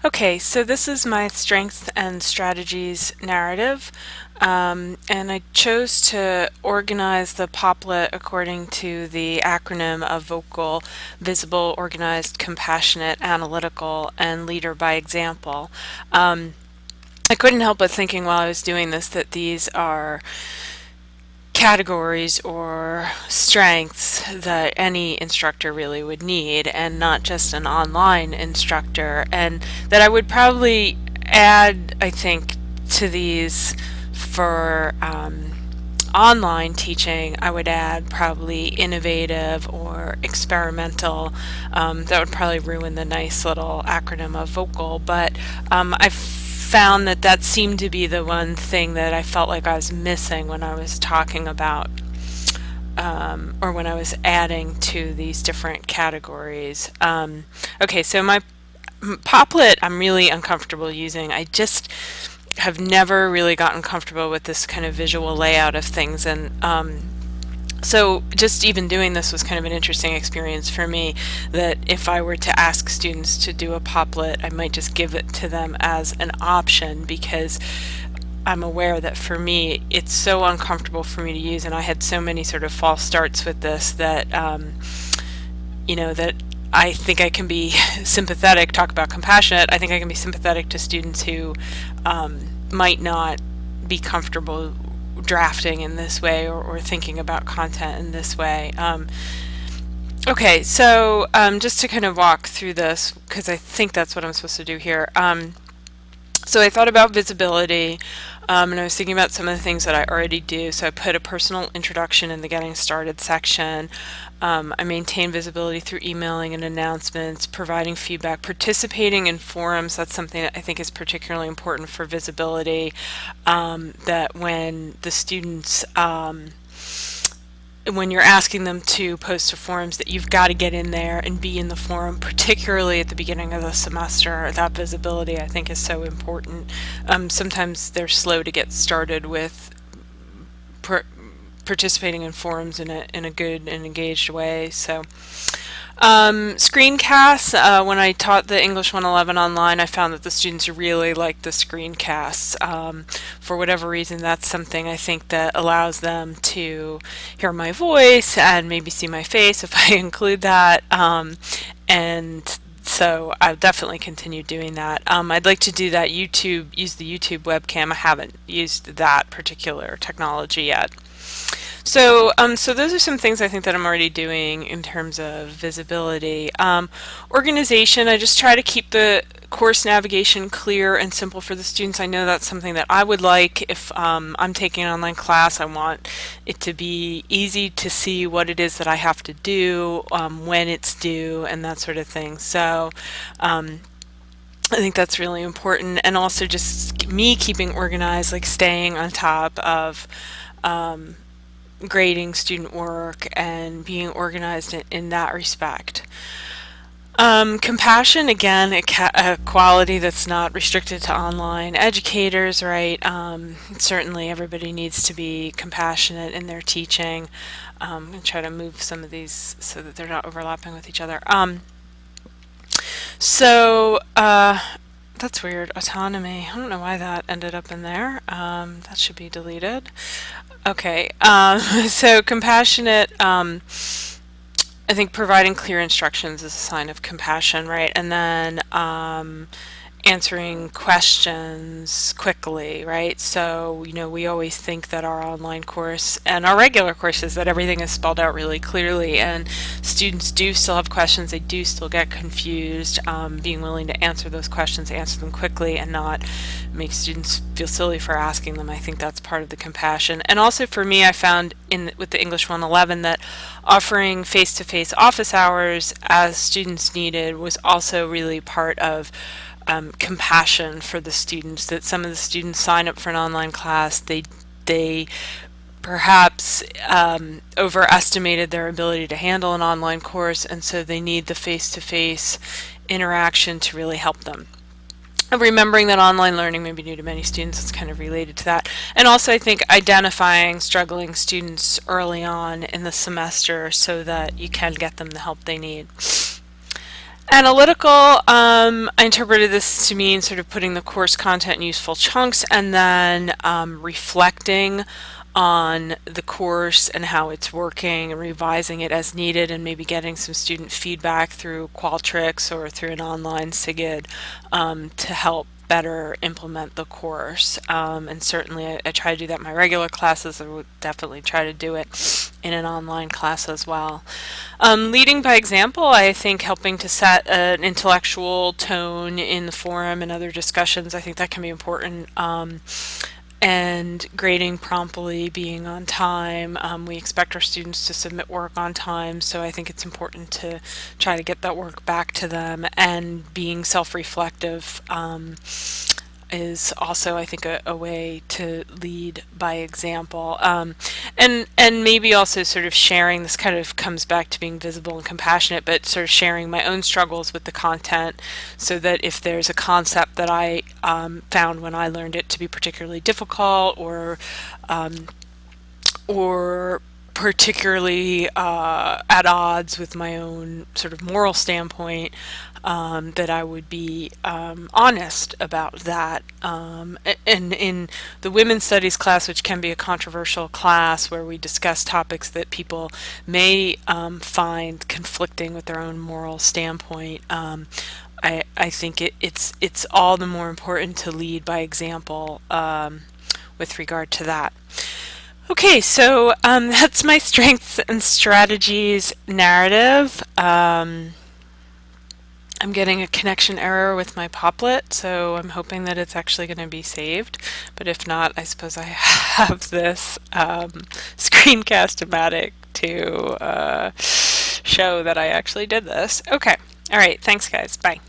Okay, so this is my strengths and strategies narrative, and I chose to organize the poplet according to the acronym of vocal, visible, organized, compassionate, analytical, and leader by example. I couldn't help but thinking while I was doing this that these are categories or strengths that any instructor really would need, and not just an online instructor, and that I would probably add, I think, to these for online teaching. I would add probably innovative or experimental. That would probably ruin the nice little acronym of vocal, but I've found that that seemed to be the one thing that I felt like I was missing when I was talking about or when I was adding to these different categories. Okay, so my Poplet I'm really uncomfortable using. I just have never really gotten comfortable with this kind of visual layout of things, and so just even doing this was kind of an interesting experience for me, that if I were to ask students to do a Poplet, I might just give it to them as an option, because I'm aware that for me it's so uncomfortable for me to use, and I had so many sort of false starts with this that that I think I can be sympathetic, talk about compassionate, I think I can be sympathetic to students who might not be comfortable drafting in this way, or thinking about content in this way. Okay, so just to kind of walk through this, because I think that's what I'm supposed to do here. So I thought about visibility, and I was thinking about some of the things that I already do. So I put a personal introduction in the getting started section. I maintain visibility through emailing and announcements, providing feedback, participating in forums. That's something that I think is particularly important for visibility, that when the students when you're asking them to post to forums, that you've got to get in there and be in the forum, particularly at the beginning of the semester. That visibility, I think, is so important. Sometimes they're slow to get started with participating in forums in a good and engaged way. So screencasts, when I taught the English 111 online, I found that the students really liked the screencasts. For whatever reason, that's something I think that allows them to hear my voice and maybe see my face if I include that. And so I've definitely continued doing that. I'd like to do that use the YouTube webcam. I haven't used that particular technology yet. So those are some things I think that I'm already doing in terms of visibility. Organization, I just try to keep the course navigation clear and simple for the students. I know that's something that I would like. If I'm taking an online class, I want it to be easy to see what it is that I have to do, when it's due, and that sort of thing. So I think that's really important. And also just me keeping organized, like staying on top of grading student work and being organized in that respect. Compassion, again, a quality that's not restricted to online educators, right? Certainly everybody needs to be compassionate in their teaching. I'm going to try to move some of these so that they're not overlapping with each other. That's weird. Autonomy. I don't know why that ended up in there. That should be deleted. Okay, so compassionate, I think providing clear instructions is a sign of compassion, right? And then answering questions quickly, right? So, we always think that our online course and our regular courses, that everything is spelled out really clearly, and students do still have questions, they do still get confused. Being willing to answer those questions, answer them quickly, and not make students feel silly for asking them, I think that's part of the compassion. And also for me, I found with the English 111 that offering face-to-face office hours as students needed was also really part of compassion for the students. That some of the students sign up for an online class, they perhaps overestimated their ability to handle an online course, and so they need the face-to-face interaction to really help them. Remembering that online learning may be new to many students, it's kind of related to that. And also I think identifying struggling students early on in the semester so that you can get them the help they need. Analytical, I interpreted this to mean sort of putting the course content in useful chunks and then reflecting on the course and how it's working and revising it as needed and maybe getting some student feedback through Qualtrics or through an online SIGID to help better implement the course. And certainly I try to do that in my regular classes. I would definitely try to do it in an online class as well. Leading by example, I think helping to set an intellectual tone in the forum and other discussions, I think that can be important. And grading promptly, being on time. We expect our students to submit work on time, so I think it's important to try to get that work back to them. And being self-reflective is also, I think, a way to lead by example. And maybe also sort of sharing, this kind of comes back to being visible and compassionate, but sort of sharing my own struggles with the content so that if there's a concept that I found when I learned it to be particularly difficult or particularly at odds with my own sort of moral standpoint, that I would be honest about that. And in the women's studies class, which can be a controversial class where we discuss topics that people may find conflicting with their own moral standpoint, I think it's all the more important to lead by example with regard to that. Okay, so that's my strengths and strategies narrative. I'm getting a connection error with my Poplet, so I'm hoping that it's actually going to be saved. But if not, I suppose I have this screencast-o-matic to show that I actually did this. Okay, all right, thanks guys, bye.